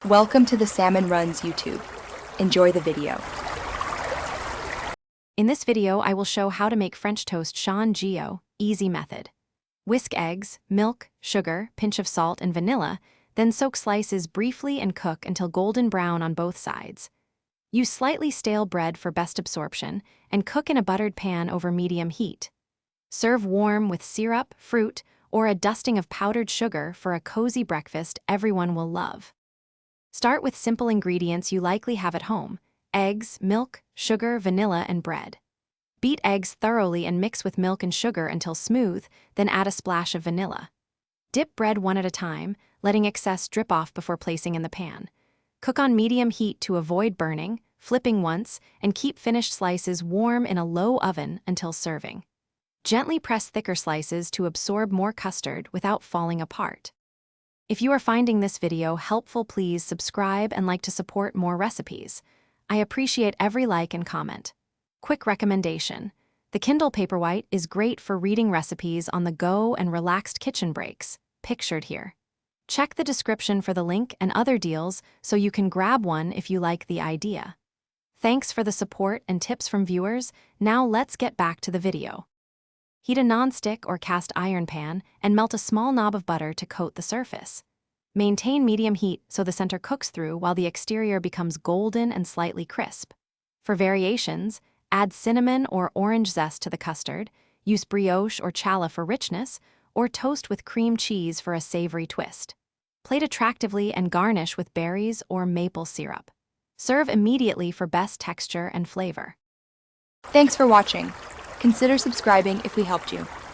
Welcome to the Salmon Runs YouTube. Enjoy the video. In this video, I will show how to make French toast Shaan Geo, easy method. Whisk eggs, milk, sugar, pinch of salt, and vanilla, then soak slices briefly and cook until golden brown on both sides. Use slightly stale bread for best absorption and cook in a buttered pan over medium heat. Serve warm with syrup, fruit, or a dusting of powdered sugar for a cozy breakfast everyone will love. Start with simple ingredients you likely have at home: eggs, milk, sugar, vanilla, and bread. Beat eggs thoroughly and mix with milk and sugar until smooth, then add a splash of vanilla. Dip bread one at a time, letting excess drip off before placing in the pan. Cook on medium heat to avoid burning, flipping once, and keep finished slices warm in a low oven until serving. Gently press thicker slices to absorb more custard without falling apart. If you are finding this video helpful, please subscribe and like to support more recipes. I appreciate every like and comment. Quick recommendation: the Kindle Paperwhite is great for reading recipes on the go and relaxed kitchen breaks, pictured here. Check the description for the link and other deals so you can grab one if you like the idea. Thanks for the support and tips from viewers. Now let's get back to the video. Heat a non-stick or cast iron pan and melt a small knob of butter to coat the surface. Maintain medium heat so the center cooks through while the exterior becomes golden and slightly crisp. For variations, add cinnamon or orange zest to the custard, use brioche or challah for richness, or toast with cream cheese for a savory twist. Plate attractively and garnish with berries or maple syrup. Serve immediately for best texture and flavor. Thanks for watching. Consider subscribing if we helped you.